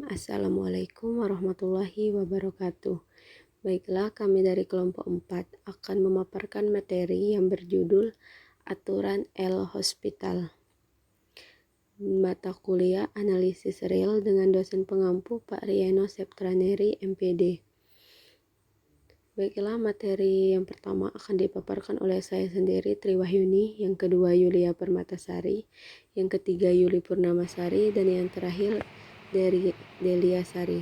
Assalamualaikum warahmatullahi wabarakatuh. Baiklah, kami dari kelompok 4 akan memaparkan materi yang berjudul Aturan L-Hospital. Mata kuliah Analisis Real dengan dosen pengampu Pak Rieno Septraneri, MPD. Baiklah, materi yang pertama akan dipaparkan oleh saya sendiri, Triwahyuni, yang kedua Yulia Permatasari, yang ketiga Yuli Purnamasari, dan yang terakhir dari Delia Sari.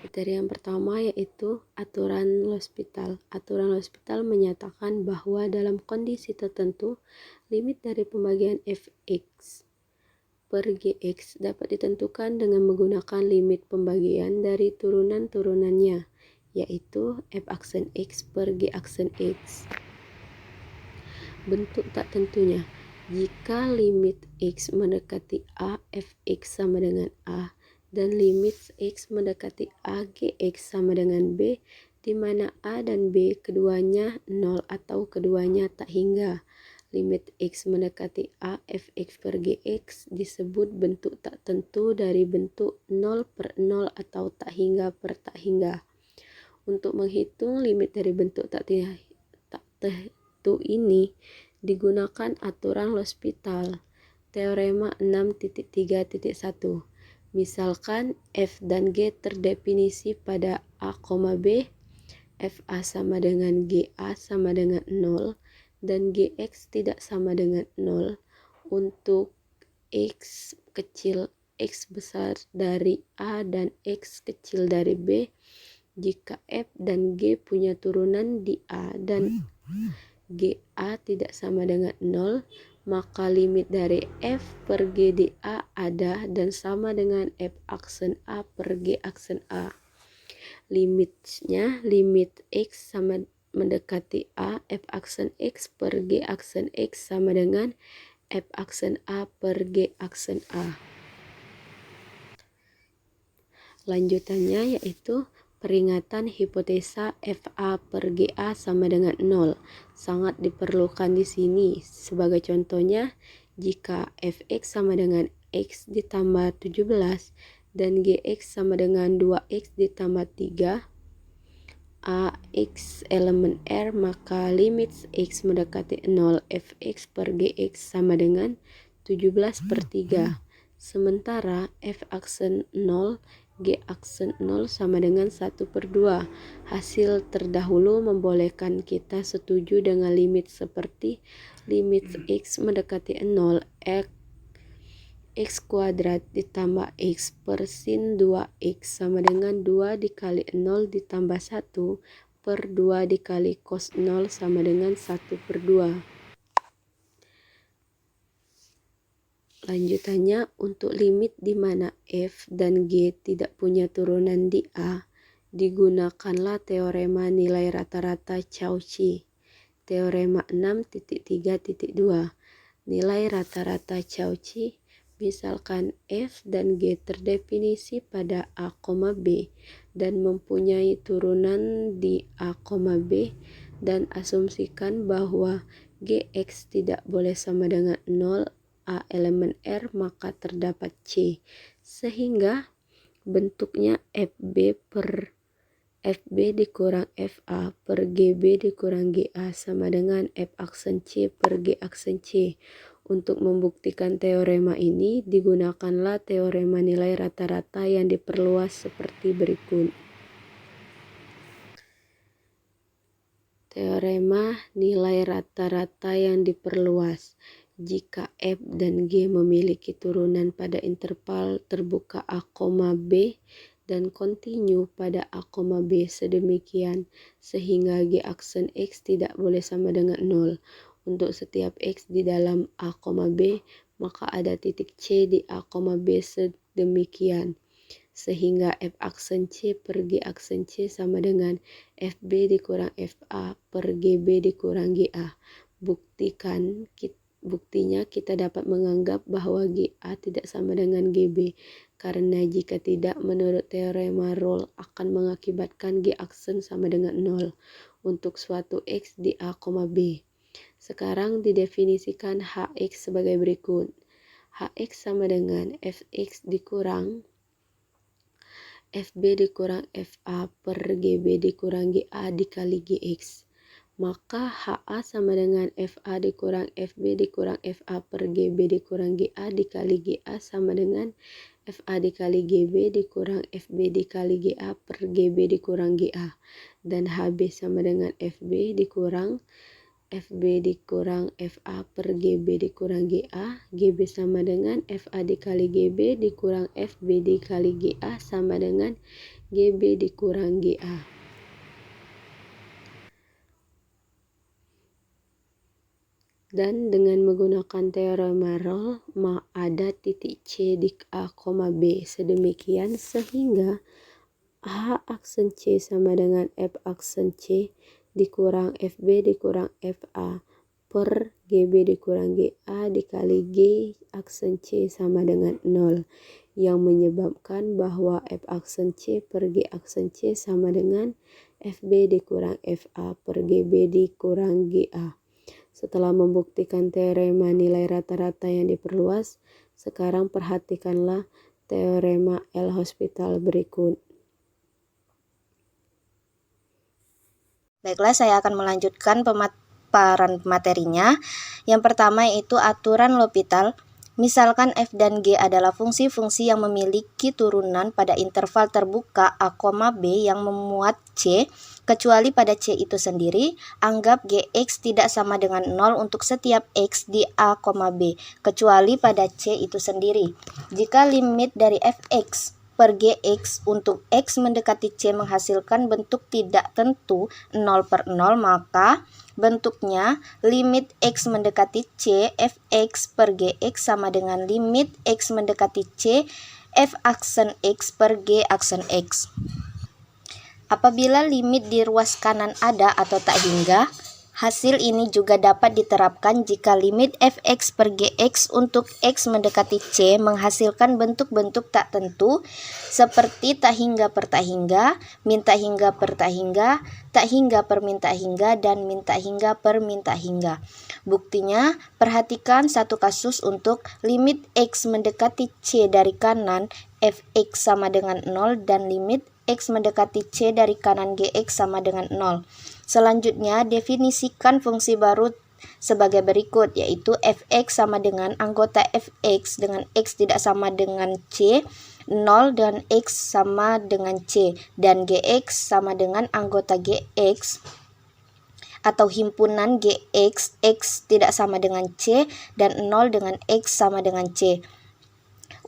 Materi yang pertama yaitu aturan hospital. Aturan hospital menyatakan bahwa dalam kondisi tertentu, limit dari pembagian fx per gx dapat ditentukan dengan menggunakan limit pembagian dari turunan-turunannya, yaitu f aksen x per g aksen x. Bentuk tak tentunya. Jika limit x mendekati a, fx sama dengan a, dan limit x mendekati a, gx sama dengan b, di mana a dan b keduanya 0 atau keduanya tak hingga. Limit x mendekati a, fx per gx disebut bentuk tak tentu dari bentuk 0 per 0 atau tak hingga per tak hingga. Untuk menghitung limit dari bentuk tak tentu ini digunakan aturan L'Hospital, teorema 6.3.1. Misalkan f dan g terdefinisi pada a, b, fa sama dengan ga sama dengan 0 dan gx tidak sama dengan 0 untuk x kecil x besar dari a dan x kecil dari b. Jika f dan g punya turunan di a dan ga tidak sama dengan 0, maka limit dari f per g di a ada dan sama dengan f aksen a per g aksen a. Limitnya, limit x sama mendekati a, f aksen x per g aksen x sama dengan f aksen a per g aksen a. Lanjutannya yaitu peringatan hipotesa FA per GA sama dengan 0 sangat diperlukan di sini. Sebagai contohnya, jika Fx sama dengan X ditambah 17 dan Gx sama dengan 2X ditambah 3, Ax elemen R, maka limit X mendekati 0 Fx per Gx sama dengan 17 per 3. Sementara F aksen 0 G aksen 0 sama dengan 1 per 2. Hasil terdahulu membolehkan kita setuju dengan limit seperti limit X mendekati 0 X kuadrat ditambah X per sin 2X sama dengan 2 dikali 0 ditambah 1 per 2 dikali cos 0 sama dengan 1 per 2. Lanjutannya, untuk limit di mana f dan g tidak punya turunan di a, digunakanlah teorema nilai rata-rata Cauchy. Teorema 6.3.2. Nilai rata-rata Cauchy, misalkan f dan g terdefinisi pada a, b dan mempunyai turunan di a, b, dan asumsikan bahwa gx tidak boleh sama dengan 0 A elemen R, maka terdapat C, sehingga bentuknya FB dikurang FA per GB dikurang GA sama dengan F aksen C per G aksen C. Untuk membuktikan teorema ini digunakanlah teorema nilai rata-rata yang diperluas seperti berikut. Teorema nilai rata-rata yang diperluas. Jika F dan G memiliki turunan pada interval terbuka A, B dan kontinu pada A, B sedemikian sehingga G aksen X tidak boleh sama dengan 0 untuk setiap X di dalam A, B, maka ada titik C di A, B sedemikian sehingga F aksen C per G aksen C sama dengan FB dikurang FA per GB dikurang GA. Buktinya kita dapat menganggap bahwa GA tidak sama dengan GB, karena jika tidak, menurut teorema Rolle akan mengakibatkan G aksen sama dengan 0 untuk suatu X di A, B. Sekarang didefinisikan Hx sebagai berikut. Hx sama dengan Fx dikurang Fb dikurang Fa per Gb dikurang Ga dikali Gx. Maka Ha sama dengan Fa dikurang Fb dikurang Fa per Gb dikurang Ga dikali Ga sama dengan Fa dikali Gb dikurang Fb dikali Ga per Gb dikurang Ga. Dan Hb sama dengan Fb dikurang Fb dikurang Fa per Gb dikurang Ga. Gb sama dengan Fa dikali Gb dikurang Fb dikali Ga sama dengan Gb dikurang Ga. Dan dengan menggunakan teorema Rolle, ada titik C di A, B. Sedemikian sehingga H aksen C sama dengan F aksen C dikurang Fb dikurang Fa per Gb dikurang Ga dikali G aksen C sama dengan 0, yang menyebabkan bahwa F aksen C per G aksen C sama dengan Fb dikurang Fa per Gb dikurang Ga. Setelah membuktikan teorema nilai rata-rata yang diperluas, sekarang perhatikanlah teorema L-Hospital berikut. Baiklah, saya akan melanjutkan pemaparan materinya. Yang pertama yaitu aturan L'Hopital. Misalkan f dan g adalah fungsi-fungsi yang memiliki turunan pada interval terbuka a, b yang memuat c, kecuali pada c itu sendiri, anggap gx tidak sama dengan 0 untuk setiap x di a, b, kecuali pada c itu sendiri. Jika limit dari fx per gx untuk x mendekati c menghasilkan bentuk tidak tentu 0 per 0, maka bentuknya limit x mendekati c fx per gx sama dengan limit x mendekati c f aksen x per g aksen x. Apabila limit di ruas kanan ada atau tak hingga, hasil ini juga dapat diterapkan jika limit fx per gx untuk x mendekati c menghasilkan bentuk-bentuk tak tentu seperti tak hingga per tak hingga, min tak hingga per tak hingga per min tak hingga, dan min tak hingga per min tak hingga. Buktinya, perhatikan satu kasus untuk limit x mendekati c dari kanan fx sama dengan 0 dan limit x mendekati c dari kanan gx sama dengan 0. Selanjutnya, definisikan fungsi baru sebagai berikut, yaitu fx sama dengan anggota fx dengan x tidak sama dengan c, 0 dan x sama dengan c, dan gx sama dengan anggota gx atau himpunan gx, x tidak sama dengan c, dan 0 dengan x sama dengan c.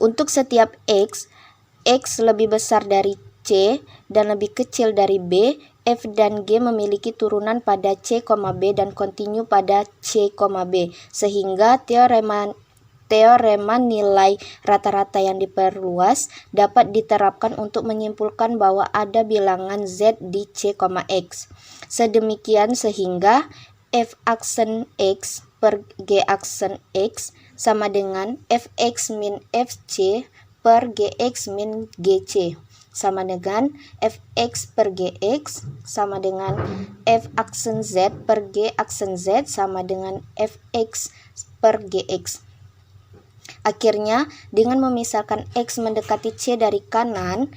Untuk setiap x lebih besar dari c dan lebih kecil dari b, f dan g memiliki turunan pada c, b dan kontinu pada c, b, sehingga teorema nilai rata-rata yang diperluas dapat diterapkan untuk menyimpulkan bahwa ada bilangan z di c, x. Sedemikian sehingga f aksen x per g aksen x sama dengan fx min fc per gx min gc sama dengan fx per gx sama dengan f aksen z per g aksen z sama dengan fx per gx. Akhirnya, dengan memisahkan x mendekati c dari kanan,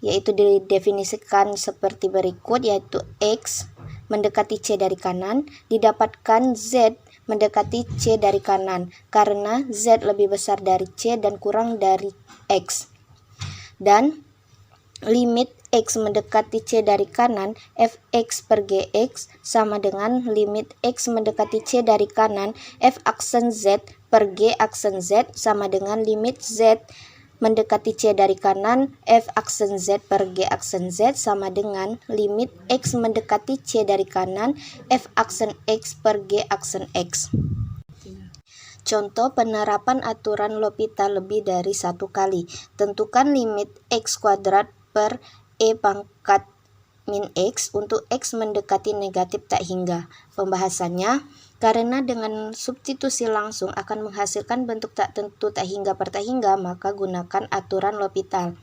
yaitu didefinisikan seperti berikut, yaitu x mendekati c dari kanan, didapatkan z mendekati c dari kanan, karena z lebih besar dari c dan kurang dari x. Dan limit x mendekati c dari kanan fx per gx sama dengan limit x mendekati c dari kanan f aksen z per g aksen z sama dengan limit z mendekati c dari kanan f aksen z per g aksen z sama dengan limit x mendekati c dari kanan f aksen x per g aksen x. Contoh penerapan aturan L'Hopital lebih dari satu kali. Tentukan limit x kuadrat per e pangkat min x untuk x mendekati negatif tak hingga. Pembahasannya, karena dengan substitusi langsung akan menghasilkan bentuk tak tentu tak hingga per tak hingga, maka gunakan aturan L'Hopital.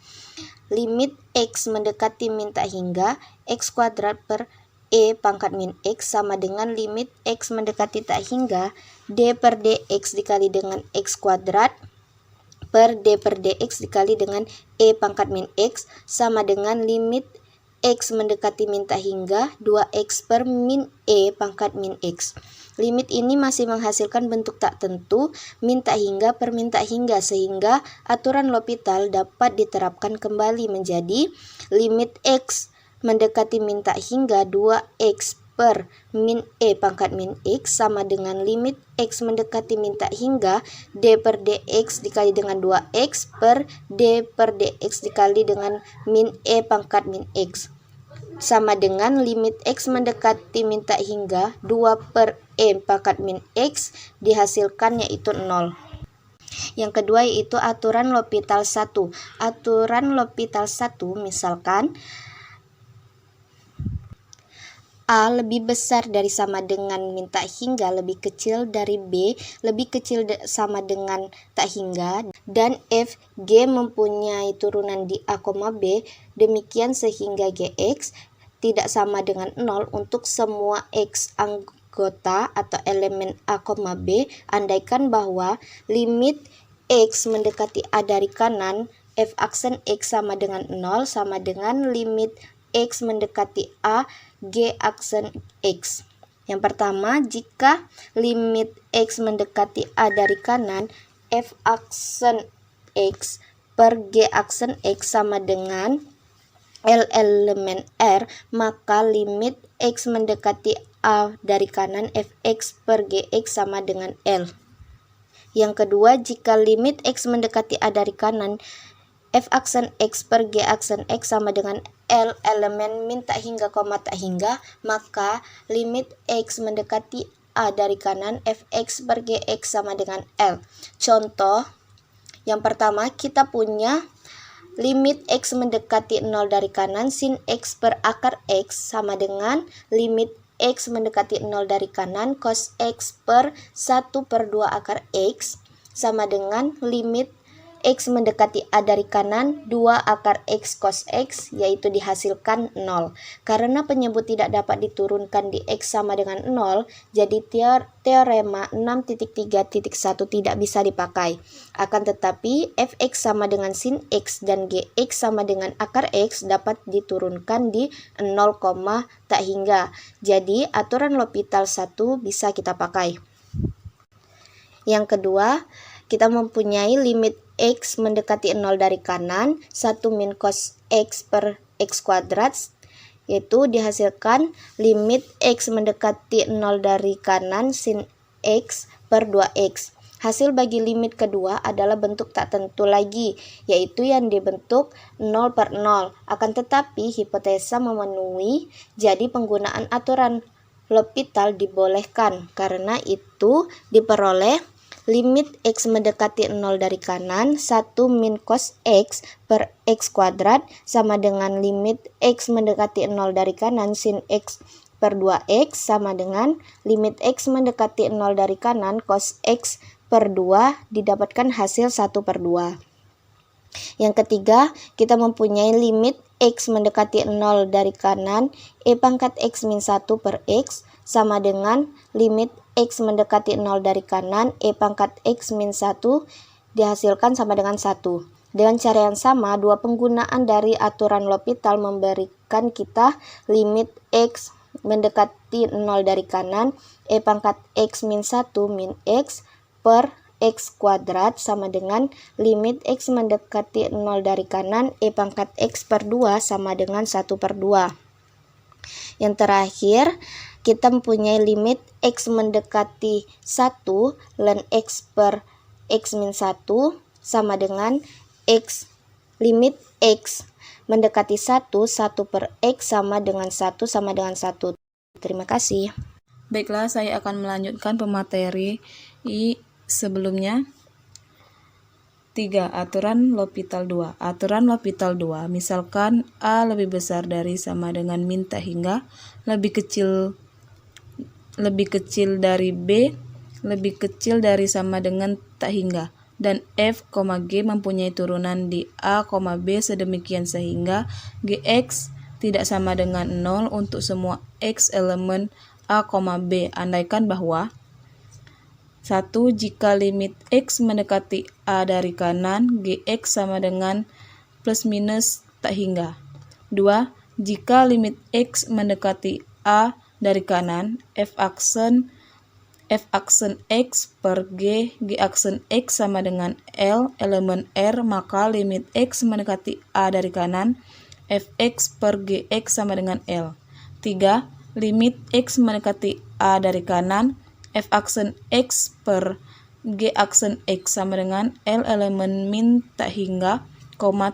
Limit x mendekati min tak hingga, x kuadrat per e pangkat min x sama dengan limit x mendekati tak hingga, d per dx dikali dengan x kuadrat per dx dikali dengan E pangkat min X sama dengan limit X mendekati min tak hingga 2X per min E pangkat min X. Limit ini masih menghasilkan bentuk tak tentu min tak hingga per min tak hingga, sehingga aturan L'Hopital dapat diterapkan kembali menjadi limit X mendekati min tak hingga 2X per min E pangkat min X sama dengan limit X mendekati min tak hingga D per dx dikali dengan 2X per D per dx dikali dengan min E pangkat min X sama dengan limit X mendekati min tak hingga 2 per E pangkat min X dihasilkan yaitu 0. Yang kedua yaitu aturan L'Hopital 1. Aturan L'Hopital 1 misalkan A lebih besar dari sama dengan min tak hingga lebih kecil dari B lebih kecil sama dengan tak hingga, dan F, G mempunyai turunan di A, B, demikian sehingga Gx tidak sama dengan 0 untuk semua X anggota atau elemen A, B, andaikan bahwa limit X mendekati A dari kanan, F aksen X sama dengan 0 sama dengan limit X mendekati A, G aksen X. Yang pertama, jika limit X mendekati A dari kanan, F aksen X per G aksen X sama dengan L elemen R, maka limit X mendekati A dari kanan, Fx per Gx sama dengan L. Yang kedua, jika limit X mendekati A dari kanan, F aksen X per G aksen X sama dengan L elemen min tak hingga, tak hingga, maka limit X mendekati A dari kanan, Fx per Gx sama dengan L. Contoh, yang pertama kita punya limit X mendekati 0 dari kanan, sin X per akar X sama dengan limit X mendekati 0 dari kanan, cos X per 1 per 2 akar X sama dengan limit X mendekati A dari kanan 2 akar X cos X, yaitu dihasilkan 0. Karena penyebut tidak dapat diturunkan di X sama dengan 0, jadi teorema 6.3.1 tidak bisa dipakai. Akan tetapi Fx sama dengan sin X dan Gx sama dengan akar X dapat diturunkan di 0, tak hingga. Jadi aturan L'Hopital 1 bisa kita pakai. Yang kedua, kita mempunyai limit X mendekati 0 dari kanan 1 min cos X per X kuadrat, yaitu dihasilkan limit X mendekati 0 dari kanan sin X per 2X. Hasil bagi limit kedua adalah bentuk tak tentu lagi, yaitu yang dibentuk 0 per 0. Akan tetapi hipotesa memenuhi, jadi penggunaan aturan L'Hopital dibolehkan. Karena itu diperoleh limit X mendekati 0 dari kanan 1 min cos X per X kuadrat sama dengan limit X mendekati 0 dari kanan sin X per 2X sama dengan limit X mendekati 0 dari kanan cos X per 2, didapatkan hasil 1 per 2. Yang ketiga, kita mempunyai limit X mendekati 0 dari kanan E pangkat X min 1 per X sama dengan limit X mendekati 0 dari kanan E pangkat X min 1 dihasilkan sama dengan 1. Dengan cara yang sama, dua penggunaan dari aturan L'Hopital memberikan kita limit X mendekati 0 dari kanan E pangkat X min 1 min X per X kuadrat sama dengan limit X mendekati 0 dari kanan E pangkat X per 2 sama dengan 1 per 2. Yang terakhir, kita mempunyai limit X mendekati 1 ln X per X min 1 sama dengan X limit X mendekati 1 per X sama dengan 1 sama dengan 1. Terima kasih. Baiklah, saya akan melanjutkan pemateri sebelumnya. 3. Aturan L'Hopital 2. Aturan L'Hopital 2, misalkan A lebih besar dari sama dengan min tak hingga, lebih kecil dari B, lebih kecil dari sama dengan tak hingga, dan F, G mempunyai turunan di A, B sedemikian sehingga Gx tidak sama dengan 0 untuk semua X elemen A, B. Andaikan bahwa 1. Jika limit X mendekati A dari kanan, Gx sama dengan plus minus tak hingga. 2. Jika limit X mendekati A dari kanan, F aksen X per G aksen X sama dengan L elemen R, maka limit X mendekati A dari kanan, Fx per Gx sama dengan L. 3. Limit X mendekati A dari kanan, F aksen X per G aksen X sama dengan L elemen min tak hingga,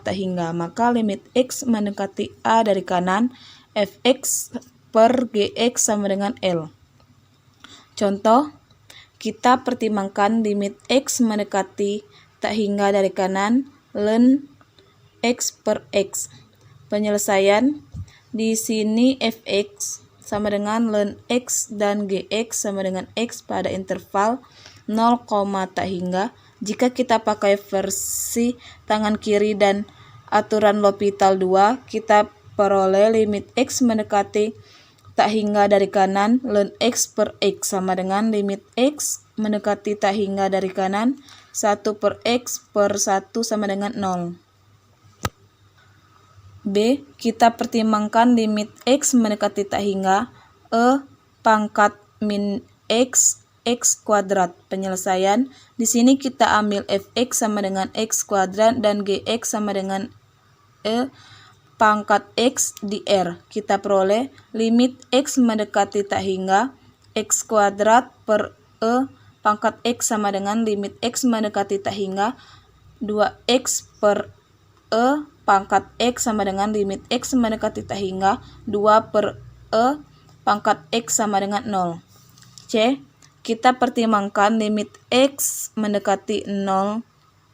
tak hingga, maka limit X mendekati A dari kanan, Fx per Gx sama dengan L. Contoh, kita pertimbangkan limit X mendekati tak hingga dari kanan, ln X per X. Penyelesaian, di sini Fx sama dengan ln X dan Gx sama dengan X pada interval 0, tak hingga. Jika kita pakai versi tangan kiri dan aturan L'Hopital 2, kita peroleh limit X mendekati tak hingga dari kanan, ln X per X sama dengan limit X mendekati tak hingga dari kanan, 1 per X per 1 sama dengan 0. B. Kita pertimbangkan limit X mendekati tak hingga, E pangkat min X, X kuadrat. Penyelesaian, di sini kita ambil Fx sama dengan X kuadrat dan Gx sama dengan E pangkat X di R. Kita peroleh limit X mendekati tak hingga, X kuadrat per E pangkat X sama dengan limit X mendekati tak hingga, 2X per E pangkat X sama dengan limit X mendekati tak hingga, 2 per E pangkat X sama dengan 0. C. Kita pertimbangkan limit X mendekati 0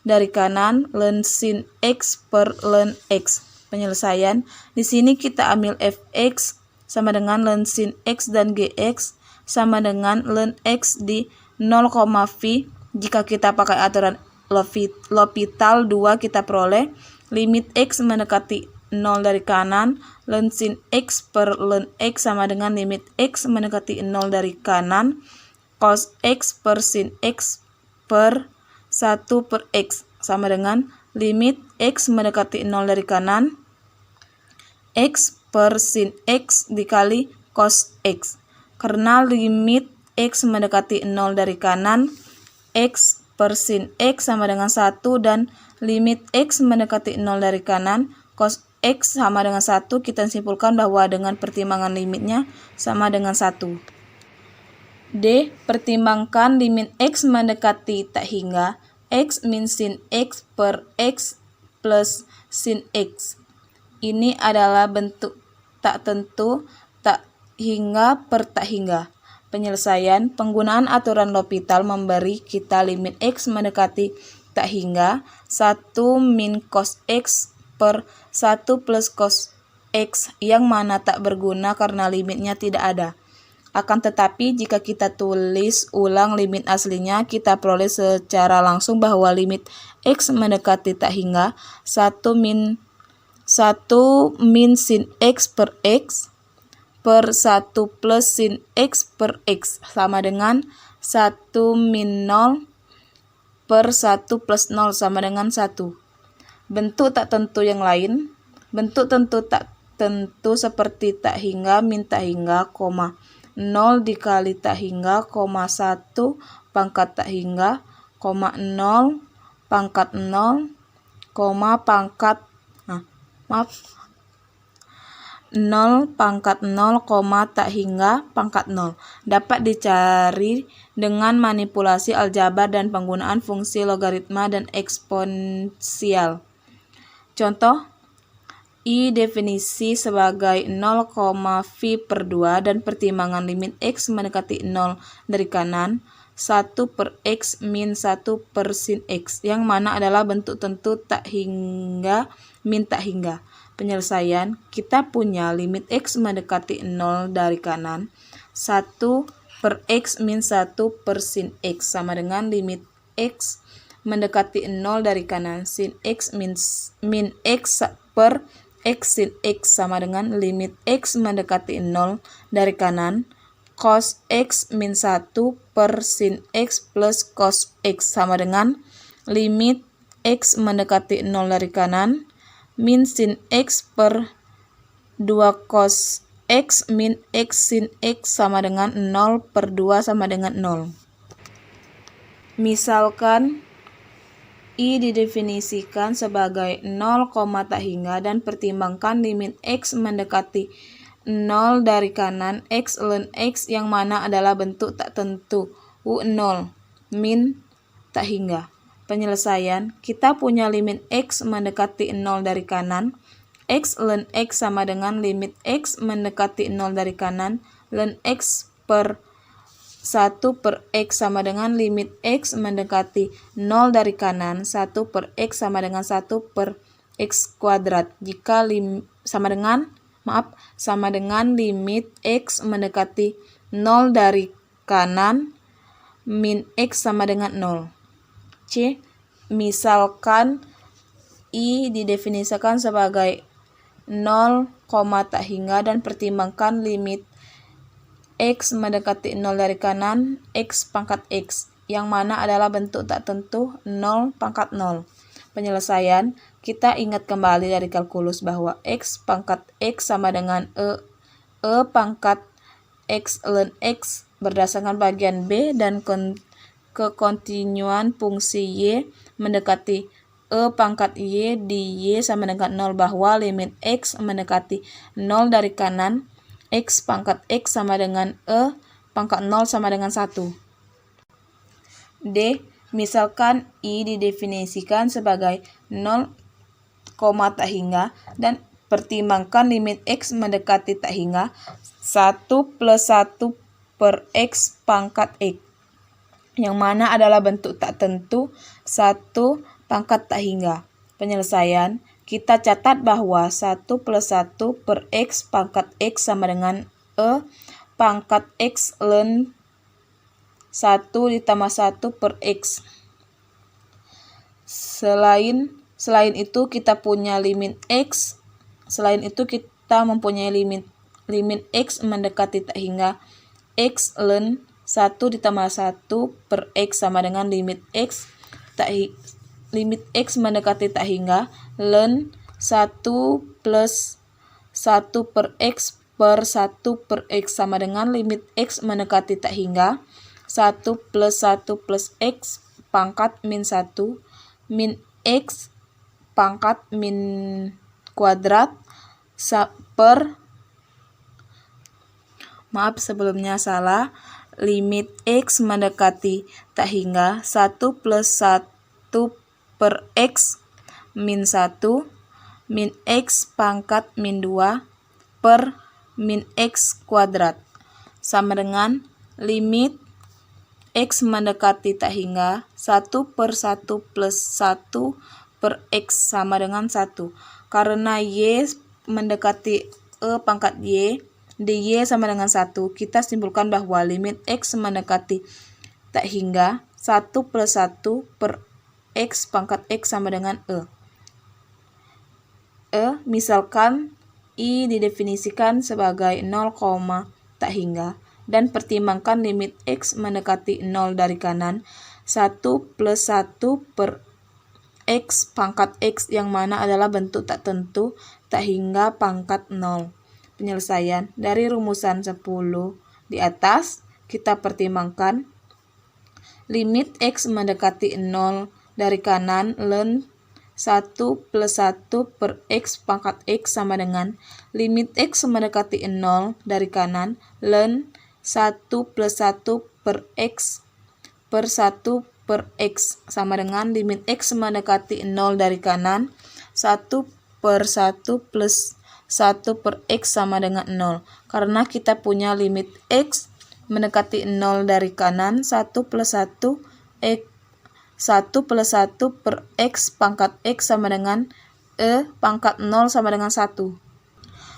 dari kanan, ln sin X per ln X. Penyelesaian, di sini kita ambil Fx sama dengan ln sin X dan Gx sama dengan ln X di 0, phi. Jika kita pakai aturan L'Hopital 2, kita peroleh limit X mendekati 0 dari kanan, ln sin X per ln X sama dengan limit X mendekati 0 dari kanan, cos X per sin X per 1 per X sama dengan limit X mendekati 0 dari kanan, X per sin X dikali cos X. Karena limit X mendekati 0 dari kanan, X per sin X sama dengan 1 dan limit X mendekati 0 dari kanan, cos X sama dengan 1, kita simpulkan bahwa dengan pertimbangan limitnya sama dengan 1. D. Pertimbangkan limit X mendekati tak hingga, X min sin X per X plus sin X. Ini adalah bentuk tak tentu, tak hingga per tak hingga. Penyelesaian, penggunaan aturan L'Hopital memberi kita limit X mendekati tak hingga 1 min cos X per 1 plus cos X, yang mana tak berguna karena limitnya tidak ada. Akan tetapi jika kita tulis ulang limit aslinya, kita peroleh secara langsung bahwa limit X mendekati tak hingga 1 min sin X per X per 1 plus sin X per X sama dengan 1 min 0 per 1 plus 0 sama dengan 1. Bentuk tak tentu yang lain, bentuk tentu tak tentu seperti tak hingga, min tak hingga, 0 dikali tak hingga, 1 pangkat tak hingga, 0 pangkat 0, pangkat 0 pangkat 0, tak hingga pangkat 0 dapat dicari dengan manipulasi aljabar dan penggunaan fungsi logaritma dan eksponensial. Contoh, I definisi sebagai 0, phi per 2 dan pertimbangan limit X mendekati 0 dari kanan, 1 per X min 1 per sin X, yang mana adalah bentuk tentu tak hingga, min tak hingga. Penyelesaian, kita punya limit X mendekati 0 dari kanan, 1 per X min 1 per sin X sama dengan limit X mendekati 0 dari kanan, sin X min X per X sin X sama dengan limit X mendekati 0 dari kanan, cos X min 1 per sin X plus cos X sama dengan limit X mendekati 0 dari kanan min sin X per 2 cos X min X sin X sama dengan 0 per 2 sama dengan 0. Misalkan I didefinisikan sebagai 0, tak hingga dan pertimbangkan limit X mendekati 0 dari kanan X ln X yang mana adalah bentuk tak tentu U0 min tak hingga. Penyelesaian, kita punya limit X mendekati 0 dari kanan X ln X sama dengan limit X mendekati 0 dari kanan ln X per 1 per X sama dengan limit X mendekati 0 dari kanan 1 per X sama dengan 1 per X kuadrat jika sama dengan limit X mendekati 0 dari kanan min X sama dengan 0. C. Misalkan I didefinisikan sebagai 0, tak hingga dan pertimbangkan limit X mendekati 0 dari kanan X pangkat X yang mana adalah bentuk tak tentu 0 pangkat 0. Penyelesaian, kita ingat kembali dari kalkulus bahwa X pangkat X sama dengan E pangkat X ln X berdasarkan bagian B dan kekontinuan fungsi Y mendekati E pangkat Y di Y sama dengan 0 bahwa limit X mendekati 0 dari kanan X pangkat X sama dengan E pangkat 0 sama dengan 1. D. Misalkan I didefinisikan sebagai 0, tak hingga dan pertimbangkan limit X mendekati tak hingga 1 plus 1 per X pangkat X yang mana adalah bentuk tak tentu 1 pangkat tak hingga. Penyelesaian, kita catat bahwa 1 plus 1 per X pangkat X sama dengan E pangkat X ln 1 ditambah 1 per X. Selain itu kita punya limit X. Selain itu kita mempunyai limit X mendekati tak hingga X ln 1 ditambah 1 per X sama dengan limit X mendekati tak hingga ln 1 plus 1 per X per 1 per X sama dengan limit X mendekati tak hingga 1 plus 1 plus X pangkat min 1 min X pangkat min kuadrat per limit X mendekati tak hingga 1 plus 1 per X min 1 min X pangkat min 2 per min X kuadrat sama dengan limit X mendekati tak hingga 1 per 1 plus 1 per X sama dengan 1. Karena Y mendekati E pangkat Y, dy sama dengan 1, kita simpulkan bahwa limit X mendekati tak hingga 1 plus 1 per X pangkat X sama dengan E. Misalkan I didefinisikan sebagai 0, tak hingga dan pertimbangkan limit X mendekati 0 dari kanan 1 plus 1 per X pangkat X yang mana adalah bentuk tak tentu tak hingga pangkat 0. Penyelesaian, dari rumusan 10 di atas kita pertimbangkan limit X mendekati 0 dari kanan ln 1 plus 1 per X pangkat X sama dengan limit X mendekati 0 dari kanan ln 1 plus 1 per X per 1 per X sama dengan limit X mendekati 0 dari kanan 1 per 1 plus 1 per X sama dengan 0. Karena kita punya limit X mendekati 0 dari kanan 1 plus 1 X 1 plus 1 per X pangkat X sama dengan E pangkat 0 sama dengan 1.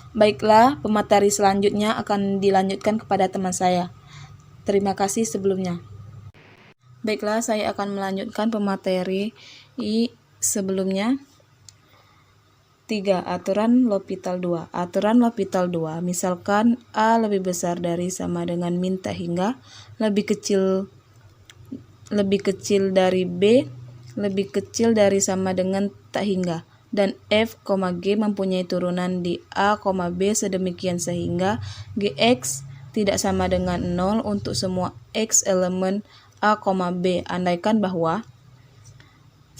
Baiklah, pemateri selanjutnya akan dilanjutkan kepada teman saya. Terima kasih sebelumnya. Baiklah, saya akan melanjutkan pemateri sebelumnya. 3. Aturan L'Hopital 2. Aturan L'Hopital 2, misalkan A lebih besar dari sama dengan min tak hingga, lebih kecil dari B, lebih kecil dari sama dengan tak hingga, dan F, G mempunyai turunan di A, B sedemikian sehingga Gx tidak sama dengan 0 untuk semua X elemen A, B. Andaikan bahwa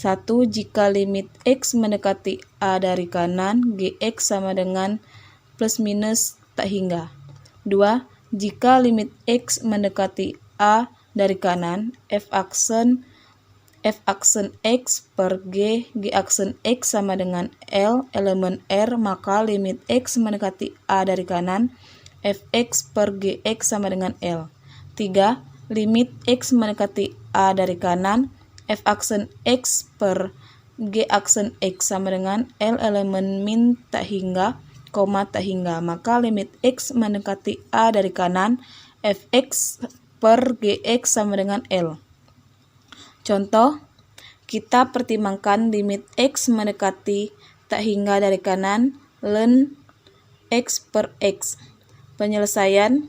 1. Jika limit X mendekati A dari kanan, Gx sama dengan plus minus tak hingga. 2. Jika limit X mendekati A dari kanan, F aksen X per G aksen X sama dengan L elemen R, maka limit X mendekati A dari kanan, Fx per Gx sama dengan L. 3. Limit X mendekati A dari kanan, F aksen X per G aksen X sama dengan L elemen min tak hingga, tak hingga, maka limit X mendekati A dari kanan, Fx per Gx sama dengan L. Contoh, kita pertimbangkan limit X mendekati tak hingga dari kanan, ln X per X. Penyelesaian,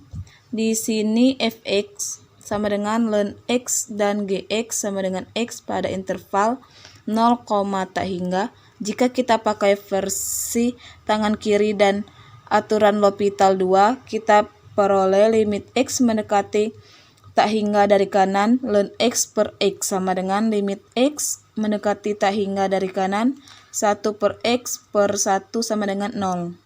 di sini Fx sama dengan ln X dan Gx sama dengan X pada interval 0, tak hingga. Jika kita pakai versi tangan kiri dan aturan L'Hopital 2, kita peroleh limit X mendekati tak hingga dari kanan, ln X per X sama dengan limit X mendekati tak hingga dari kanan, 1 per X per 1 sama dengan 0.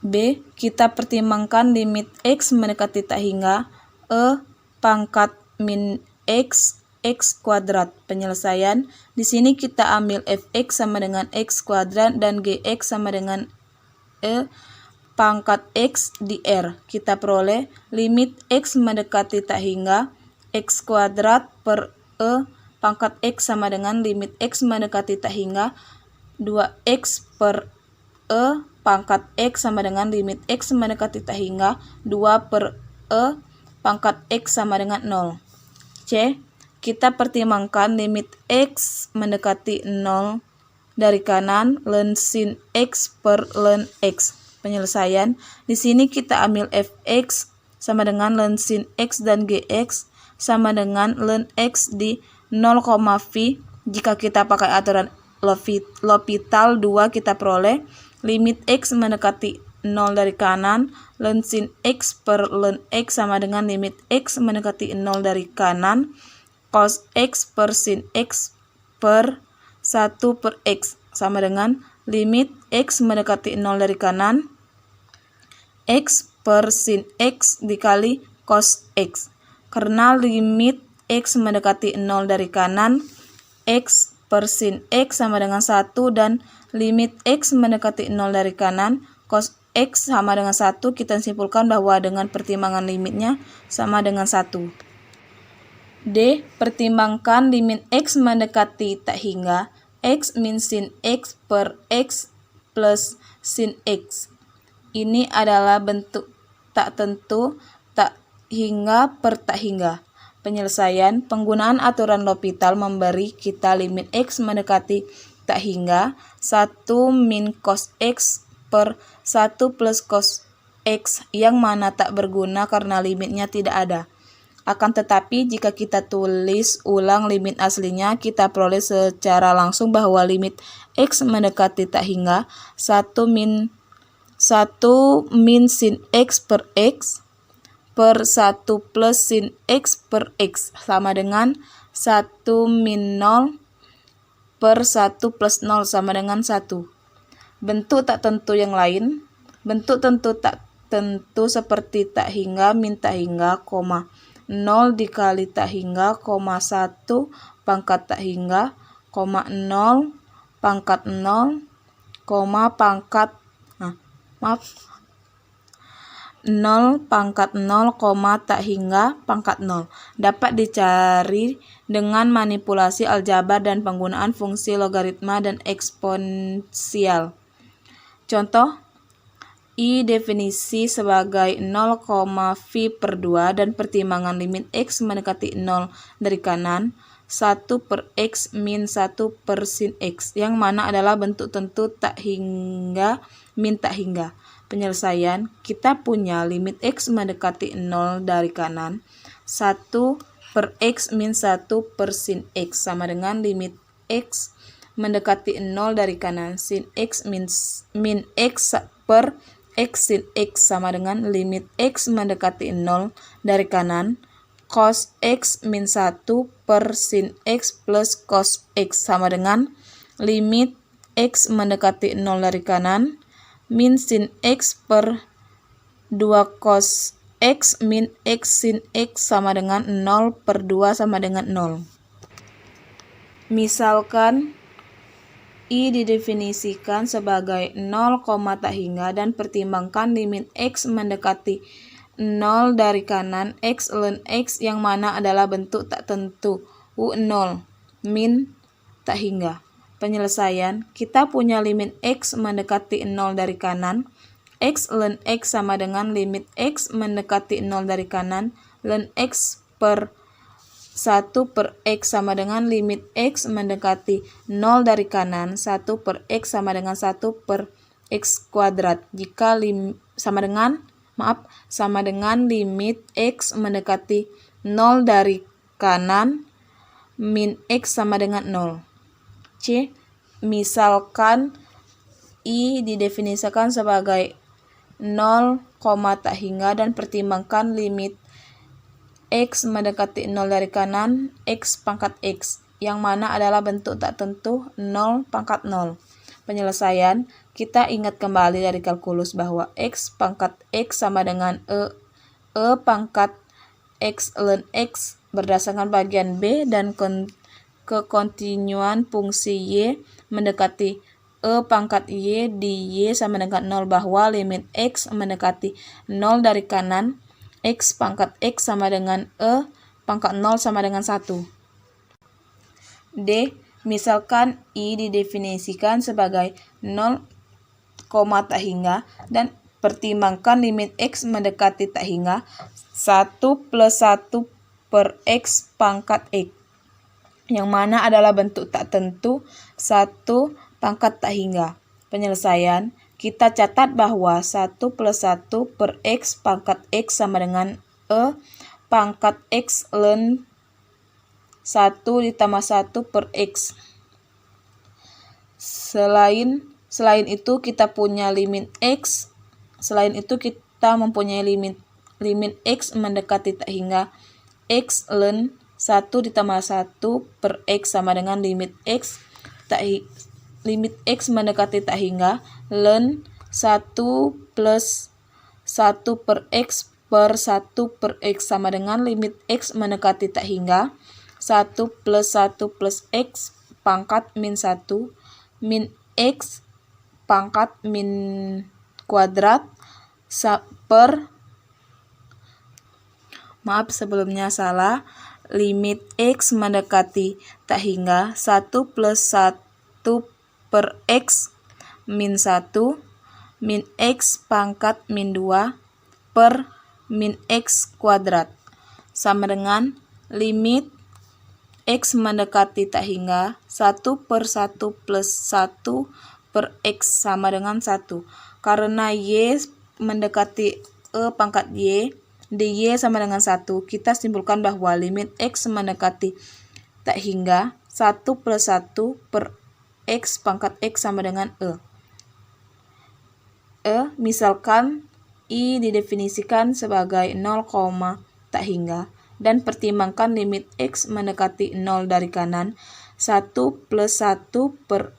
B. Kita pertimbangkan limit X mendekati tak hingga, E pangkat min X, X kuadrat. Penyelesaian, di sini kita ambil Fx sama dengan X kuadrat dan Gx sama dengan E pangkat X di R. Kita peroleh limit X mendekati tak hingga, X kuadrat per E pangkat X sama dengan limit X mendekati tak hingga, 2X per E pangkat X sama dengan limit X mendekati tak hingga, 2 per E pangkat X sama dengan 0. C. Kita pertimbangkan limit X mendekati 0 dari kanan, ln sin X per ln X. Penyelesaian, di sini kita ambil Fx sama dengan ln sin X dan Gx sama dengan ln X di 0, phi. Jika kita pakai aturan L'Hopital 2, kita peroleh limit X mendekati 0 dari kanan, ln sin X per ln X sama dengan limit X mendekati 0 dari kanan, cos X per sin X per 1 per X sama dengan limit X mendekati 0 dari kanan, X per sin X dikali cos X. Karena limit X mendekati 0 dari kanan, X per sin X sama dengan 1 dan limit X mendekati 0 dari kanan, cos X sama dengan 1, kita simpulkan bahwa dengan pertimbangan limitnya sama dengan 1. D. Pertimbangkan limit X mendekati tak hingga, X min sin X per X plus sin X. Ini adalah bentuk tak tentu tak hingga per tak hingga. Penyelesaian, penggunaan aturan L'Hopital memberi kita limit X mendekati tak hingga 1 min cos X per 1 plus cos X, yang mana tak berguna karena limitnya tidak ada. Akan tetapi jika kita tulis ulang limit aslinya, kita peroleh secara langsung bahwa limit X mendekati tak hingga 1 min sin X per X per 1 plus sin X per X sama dengan 1 min 0 per 1 plus 0 sama dengan 1. Bentuk tak tentu yang lain, bentuk tentu tak tentu seperti tak hingga, min tak hingga, 0 dikali tak hingga, 1 pangkat tak hingga, 0 pangkat 0, pangkat 0 pangkat 0, tak hingga pangkat 0 dapat dicari dengan manipulasi aljabar dan penggunaan fungsi logaritma dan eksponensial. Contoh, I definisi sebagai 0, phi per 2 dan pertimbangan limit X mendekati 0 dari kanan, 1 per X min 1 per sin X, yang mana adalah bentuk tentu tak hingga min tak hingga. Penyelesaian, kita punya limit X mendekati 0 dari kanan, 1 per X min 1 per sin X sama dengan limit X mendekati 0 dari kanan, sin X min X per X sin X sama dengan limit X mendekati 0 dari kanan, cos X min 1 per sin X plus cos X sama dengan limit X mendekati 0 dari kanan, min sin X per 2 cos X min X sin X sama dengan 0 per 2 sama dengan 0. Misalkan I didefinisikan sebagai 0, tak hingga dan pertimbangkan limit X mendekati 0 dari kanan X ln X yang mana adalah bentuk tak tentu U0 min tak hingga. Penyelesaian, kita punya limit X mendekati 0 dari kanan X ln X sama dengan limit X mendekati 0 dari kanan ln X per 1 per X sama dengan limit X mendekati 0 dari kanan 1 per X sama dengan 1 per X kuadrat jika sama dengan limit X mendekati 0 dari kanan min X sama dengan 0. C. Misalkan I didefinisikan sebagai 0, tak hingga dan pertimbangkan limit X mendekati 0 dari kanan X pangkat X yang mana adalah bentuk tak tentu 0 pangkat 0. Penyelesaian, kita ingat kembali dari kalkulus bahwa X pangkat X sama dengan E pangkat X ln X berdasarkan bagian B dan kekontinuan fungsi Y mendekati E pangkat Y di Y sama dengan 0 bahwa limit X mendekati 0 dari kanan X pangkat X sama dengan E pangkat 0 sama dengan 1. D. Misalkan I didefinisikan sebagai 0, tak hingga dan pertimbangkan limit X mendekati tak hingga 1 plus 1 per X pangkat X yang mana adalah bentuk tak tentu 1 pangkat tak hingga. Penyelesaian, kita catat bahwa 1 plus 1 per X pangkat X sama dengan E pangkat X ln 1 ditambah 1 per X. Selain itu kita punya limit X. Selain itu kita mempunyai limit X mendekati tak hingga X ln 1 ditambah 1 per X sama dengan limit X mendekati tak hingga ln 1 plus 1 per X per 1 per X sama dengan limit X mendekati tak hingga 1 plus 1 plus X pangkat min 1 min X pangkat min kuadrat per limit X mendekati tak hingga 1 plus 1 per X min 1 min X pangkat min 2 per min X kuadrat sama dengan limit X mendekati tak hingga 1 per 1 plus 1 per X sama dengan 1. Karena Y mendekati E pangkat Y, dy sama dengan 1, kita simpulkan bahwa limit X mendekati tak hingga 1 plus 1 per X pangkat X sama dengan E. Misalkan I didefinisikan sebagai 0, tak hingga dan pertimbangkan limit X mendekati 0 dari kanan 1 plus 1 per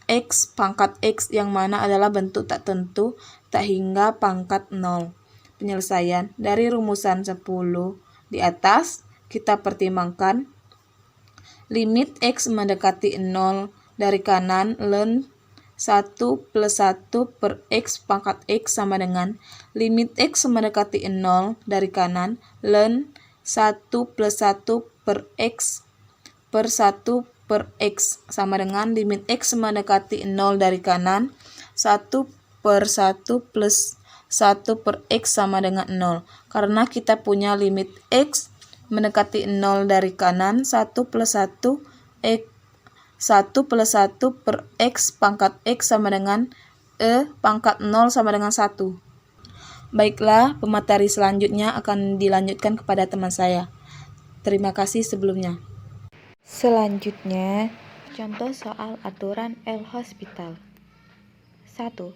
X pangkat X yang mana adalah bentuk tak tentu tak hingga pangkat 0. Penyelesaian, dari rumusan 10 di atas kita pertimbangkan limit X mendekati 0 dari kanan ln 1 plus 1 per X pangkat X sama dengan limit X mendekati 0 dari kanan ln 1 plus 1 per X per 1 per X sama dengan limit X mendekati 0 dari kanan 1 per 1 plus 1 per X sama dengan 0. Karena kita punya limit X mendekati 0 dari kanan, 1 plus 1 X 1 plus 1 per X pangkat X sama dengan E pangkat 0 sama dengan 1. Baiklah, pemateri selanjutnya akan dilanjutkan kepada teman saya. Terima kasih sebelumnya. Selanjutnya, contoh soal aturan L'Hospital. 1.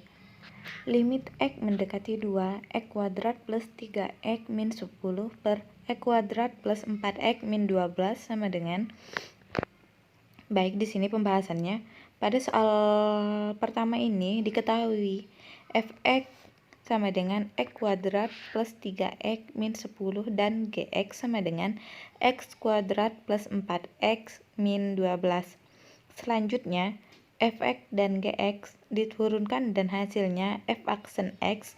Limit X mendekati 2, X kuadrat plus 3X min 10 per X kuadrat plus 4X min 12 sama dengan. Baik, di sini pembahasannya. Pada soal pertama ini diketahui fx sama dengan x kuadrat plus 3x min 10 dan gx sama dengan x kuadrat plus 4x min 12. Selanjutnya, fx dan gx diturunkan dan hasilnya f aksen x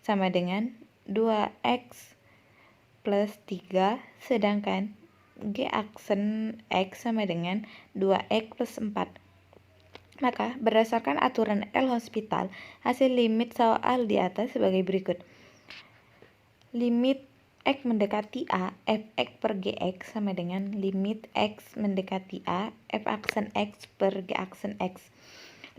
sama dengan 2x plus 3, sedangkan G aksen X sama dengan 2X plus 4. Maka, berdasarkan aturan L'Hospital, hasil limit soal di atas sebagai berikut. Limit X mendekati A, fx per gx sama dengan limit X mendekati A, f aksen X per G aksen X.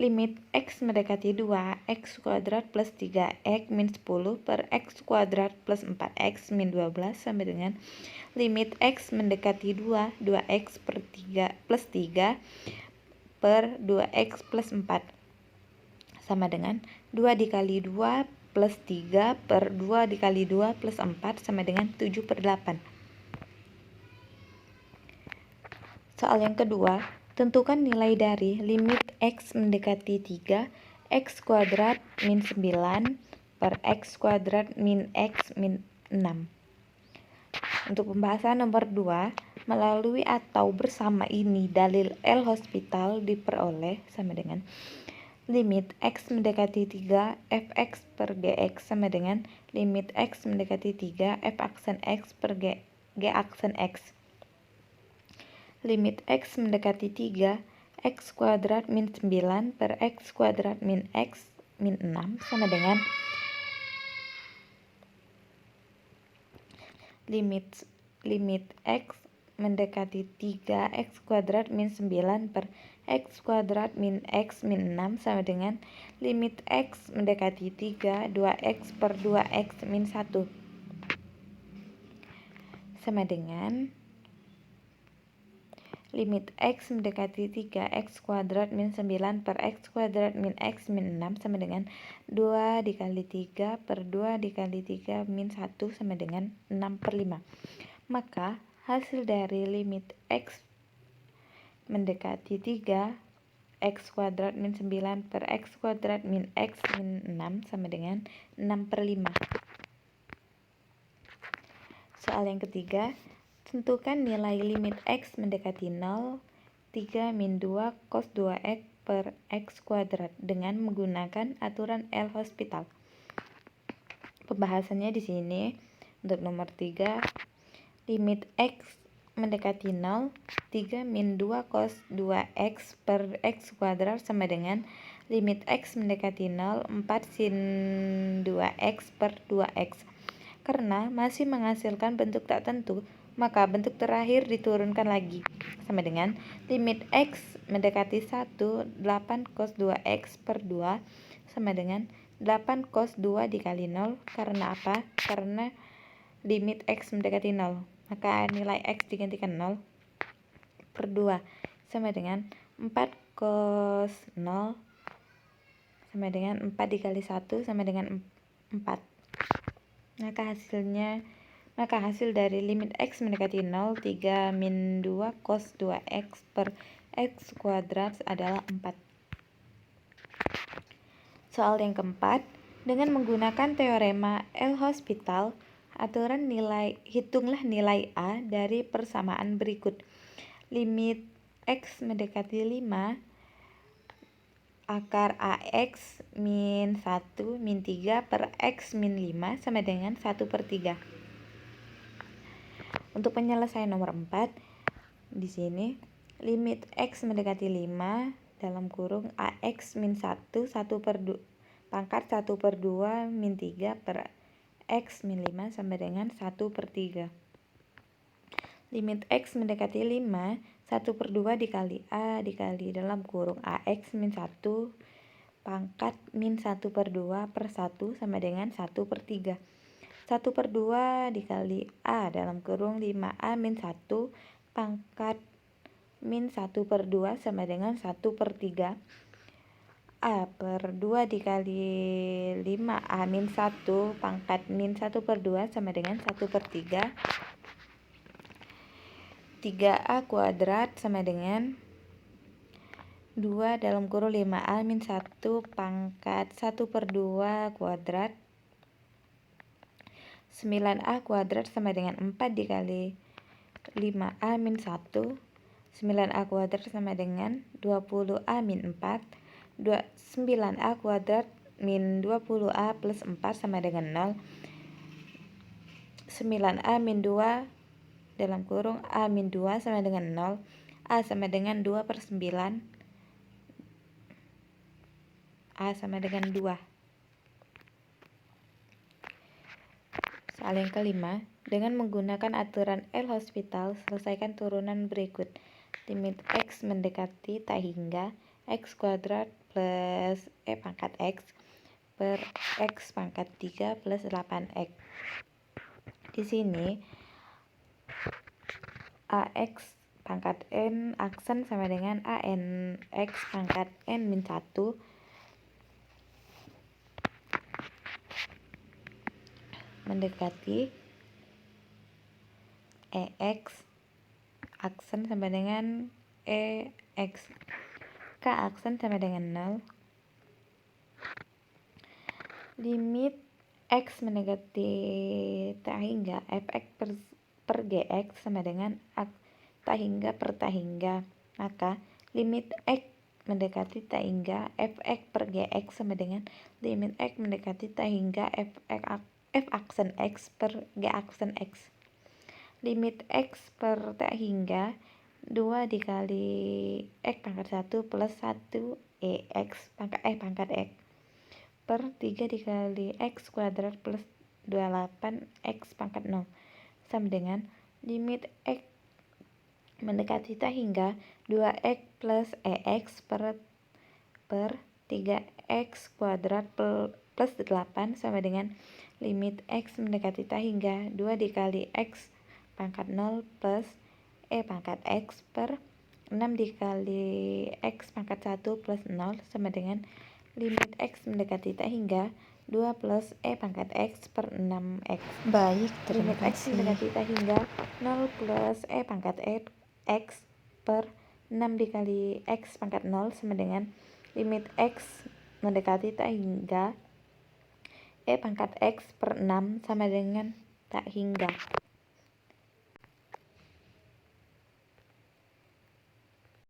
Limit X mendekati 2, X kuadrat plus 3X min 10 per X kuadrat plus 4X min 12 sama dengan limit X mendekati 2, 2X per 3 plus 3 per 2X plus 4 sama dengan 2 dikali 2 plus 3 per 2 dikali 2 plus 4 sama dengan 7 per 8. Soal yang kedua, tentukan nilai dari limit X mendekati 3, X kuadrat min 9 per X kuadrat min X min 6. Untuk pembahasan nomor 2, melalui atau bersama ini dalil L'Hospital diperoleh sama dengan limit X mendekati 3, fx per gx sama dengan limit X mendekati 3, f aksen X per g aksen X. Limit X mendekati 3, X kuadrat min 9 per X kuadrat min X min 6 sama dengan limit X mendekati 3, X kuadrat min 9 per X kuadrat min X min 6 sama dengan limit X mendekati 3, 2X per 2X min 1 sama dengan limit X mendekati 3, X kuadrat min 9 per X kuadrat min X min 6 sama dengan 2 dikali 3 per 2 dikali 3 min 1 sama dengan 6 per 5. Maka, hasil dari limit X mendekati 3, X kuadrat min 9 per X kuadrat min X min 6 sama dengan 6 per 5. Soal yang ketiga, tentukan nilai limit X mendekati 0, 3 min 2 cos 2X per X kuadrat dengan menggunakan aturan L'Hospital. Pembahasannya di sini untuk nomor 3, limit X mendekati 0, 3 min 2 cos 2X per X kuadrat sama dengan limit X mendekati 0, 4 sin 2X per 2X. Karena masih menghasilkan bentuk tak tentu, maka bentuk terakhir diturunkan lagi sama dengan limit X mendekati 1, 8 cos 2X per 2 sama dengan 8 cos 2 dikali 0. Karena apa? Karena limit X mendekati 0, maka nilai X digantikan 0 per 2 sama dengan 4 cos 0 sama dengan 4 dikali 1 sama dengan 4. Maka hasil dari limit X mendekati 0, 3 min 2 cos 2X per X kuadrat adalah 4. Soal yang keempat, dengan menggunakan teorema L'Hospital, hitunglah nilai A dari persamaan berikut. Limit X mendekati 5, akar AX min 1 min 3 per X min 5 sama dengan 1 per 3. Untuk penyelesaian nomor 4, di sini limit X mendekati 5 dalam kurung AX min 1, 1 per 2, pangkat 1 per 2 min 3 per X min 5 sama dengan 1 per 3. limit X mendekati 5, 1/2 dikali A dikali dalam kurung AX min 1 pangkat min 1/2 per 1 sama dengan 1/3. 1/2 dikali A dalam kurung 5A min 1 pangkat min 1/2 sama dengan 1/3. A per 2 dikali 5A min 1 pangkat min 1/2 sama dengan 1/3. 3A kuadrat sama dengan 2 dalam kurung 5A min 1 pangkat 1/2 kuadrat. 9A kuadrat sama dengan 4 dikali 5A min 1. 9A kuadrat sama dengan 20A min 4. 9A kuadrat min 20A plus 4 sama dengan 0. 9A min 2 dalam kurung A min 2 sama dengan 0. A sama dengan 2/9. A sama dengan 2. Soal yang kelima, dengan menggunakan aturan L'Hospital, selesaikan turunan berikut. Limit X mendekati tak hingga X kuadrat plus E pangkat X per X pangkat 3 plus 8X. Di sini AX pangkat N aksen sama dengan ANX pangkat N min 1 mendekati EX aksen sama dengan EX. K aksen sama dengan 0. Limit X mendekati tak hingga Fx per Gx sama dengan tak hingga per tak hingga. Maka limit X mendekati tak hingga Fx per Gx sama dengan limit X mendekati tak hingga F aksen X per G aksen X. Limit X per tak hingga 2 dikali X pangkat 1 plus 1 EX pangkat X per 3 dikali X kuadrat plus 28 X pangkat 0 sama dengan limit X mendekati tak hingga 2X plus EX per 3X kuadrat plus 8 sama dengan limit X mendekati tak hingga 2 dikali X pangkat 0 plus E pangkat X per 6 dikali X pangkat 1 plus 0 sama dengan limit X mendekati tak hingga 2 plus E pangkat X per 6X. Baik, terima Limit X kasih. mendekati tak hingga 0 plus E pangkat X per 6 dikali X pangkat 0 sama dengan limit X mendekati tak hingga E pangkat X per 6 sama dengan tak hingga.